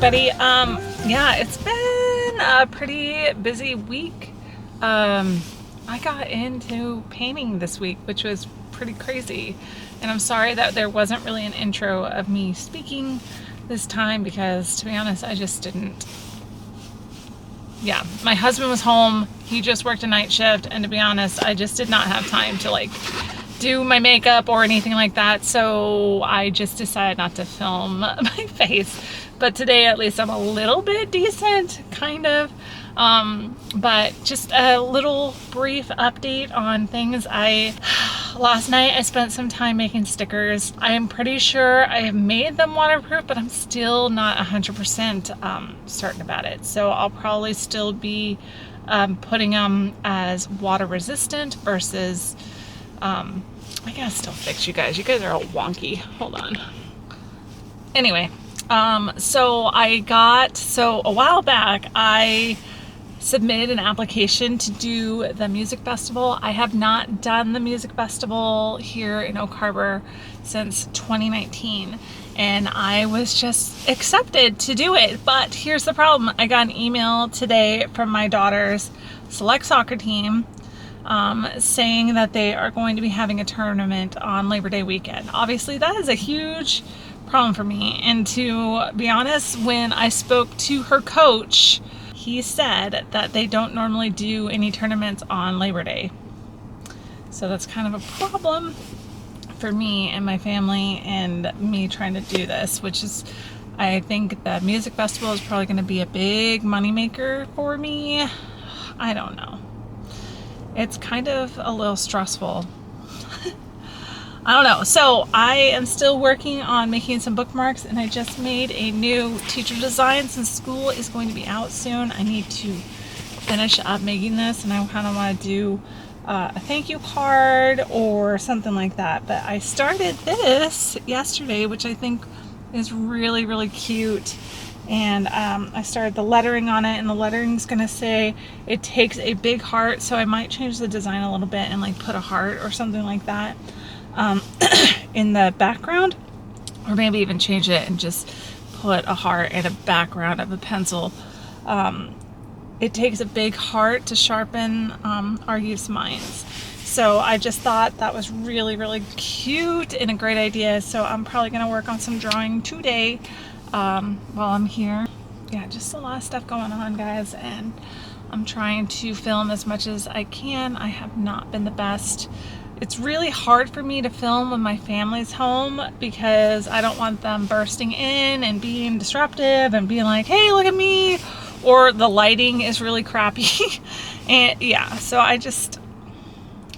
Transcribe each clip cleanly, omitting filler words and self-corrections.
everybody. Yeah, it's been a pretty busy week. I got into painting this week, which was pretty crazy. And I'm sorry that there wasn't really an intro of me speaking this time because, to be honest, I just didn't. Yeah, my husband was home. He just worked a night shift, and to be honest, I just did not have time to do my makeup or anything like that, so I just decided not to film my face. But today at least I'm a little bit decent, kind of. But just a little brief update on things. Last night I spent some time making stickers. I am pretty sure I have made them waterproof, but I'm still not 100% certain about it. So I'll probably still be putting them as water resistant versus I gotta still fix you guys. You guys are all wonky. Hold on. Anyway, so a while back, I submitted an application to do the music festival. I have not done the music festival here in Oak Harbor since 2019, and I was just accepted to do it. But here's the problem. I got an email today from my daughter's select soccer team saying that they are going to be having a tournament on Labor Day weekend. Obviously, that is a huge problem for me. And to be honest, when I spoke to her coach, he said that they don't normally do any tournaments on Labor Day. So that's kind of a problem for me and my family and me trying to do this, which is, I think the music festival is probably going to be a big moneymaker for me. I don't know. It's kind of a little stressful. I don't know. So I am still working on making some bookmarks, and I just made a new teacher design since school is going to be out soon. I need to finish up making this, and I kind of want to do a thank you card or something like that. But I started this yesterday, which I think is really, really cute. And I started the lettering on it, and the lettering's gonna say it takes a big heart, so I might change the design a little bit and put a heart or something like that in the background, or maybe even change it and just put a heart in a background of a pencil. It takes a big heart to sharpen our youth's minds. So I just thought that was really, really cute and a great idea. So I'm probably gonna work on some drawing today while I'm here. Yeah, just a lot of stuff going on, guys, and I'm trying to film as much as I can. I have not been the best. It's really hard for me to film when my family's home because I don't want them bursting in and being disruptive and being like, hey, look at me, or the lighting is really crappy. And yeah, so I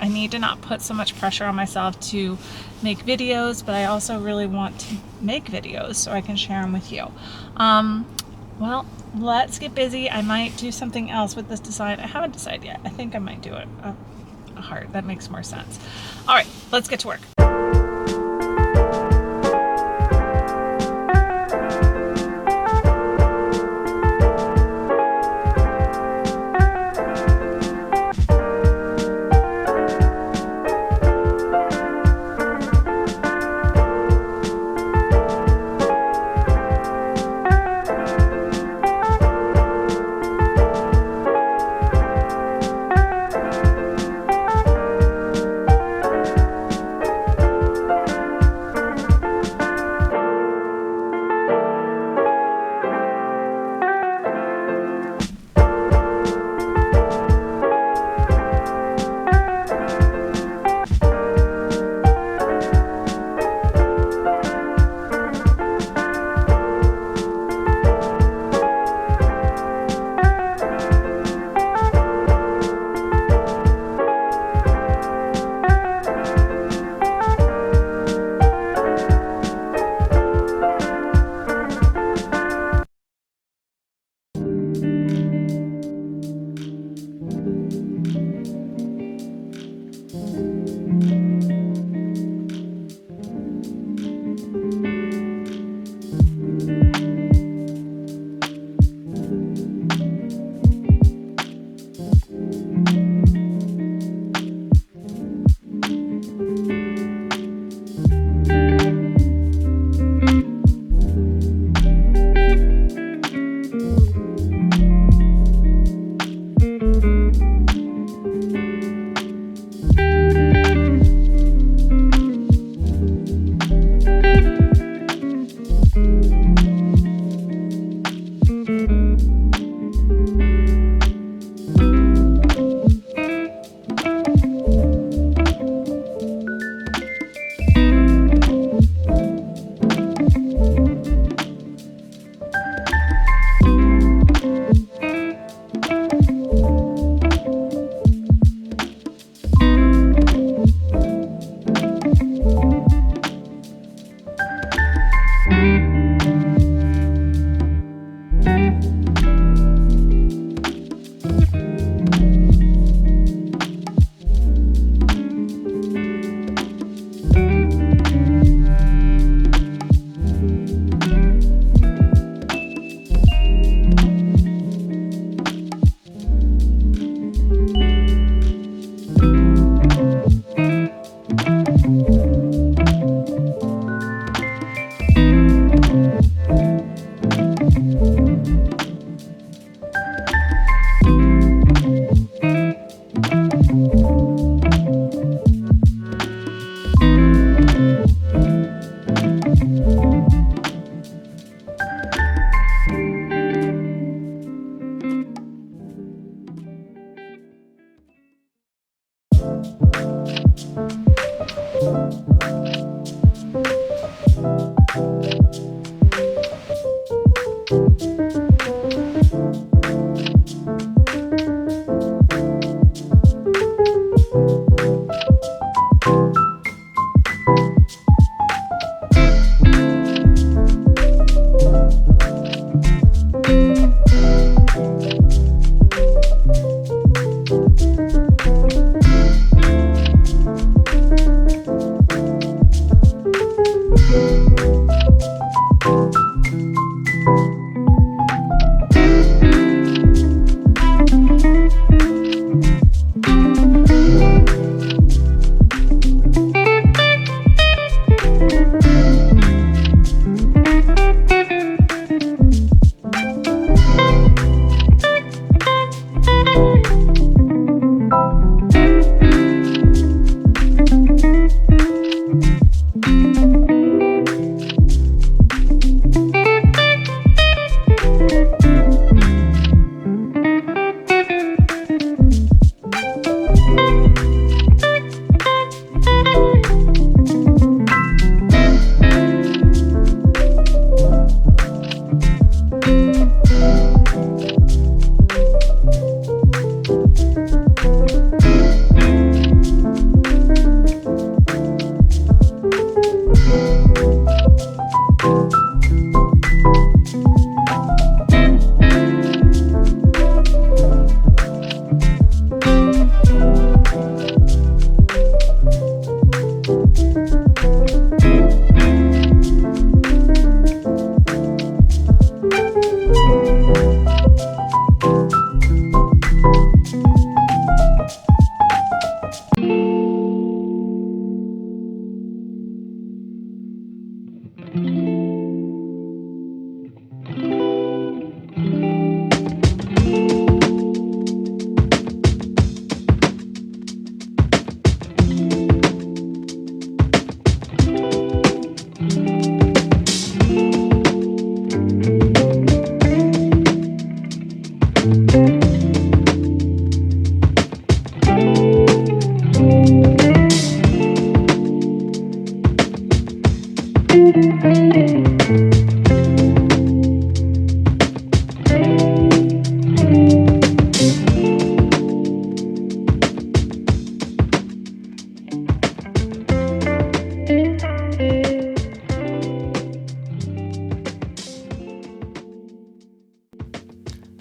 need to not put so much pressure on myself to make videos, but I also really want to make videos so I can share them with you. Well, let's get busy. I might do something else with this design. I haven't decided yet. I think I might do it a heart. That makes more sense. All right, let's get to work.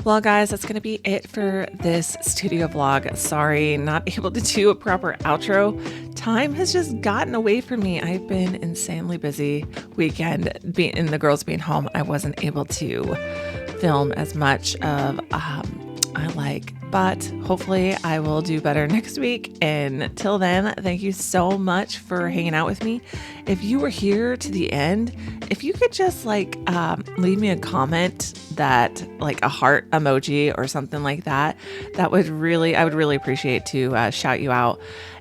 Well, guys, that's going to be it for this studio vlog. Sorry, not able to do a proper outro. Time has just gotten away from me. I've been insanely busy weekend, and the girls being home. I wasn't able to film as much of I like, but hopefully I will do better next week. And till then, thank you so much for hanging out with me. If you were here to the end, if you could just leave me a comment that like a heart emoji or something like that, I would really appreciate to shout you out.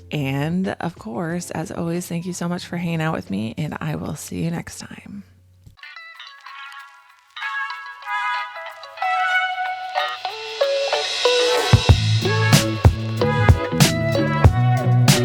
And of course, as always, thank you so much for hanging out with me, and I will see you next time.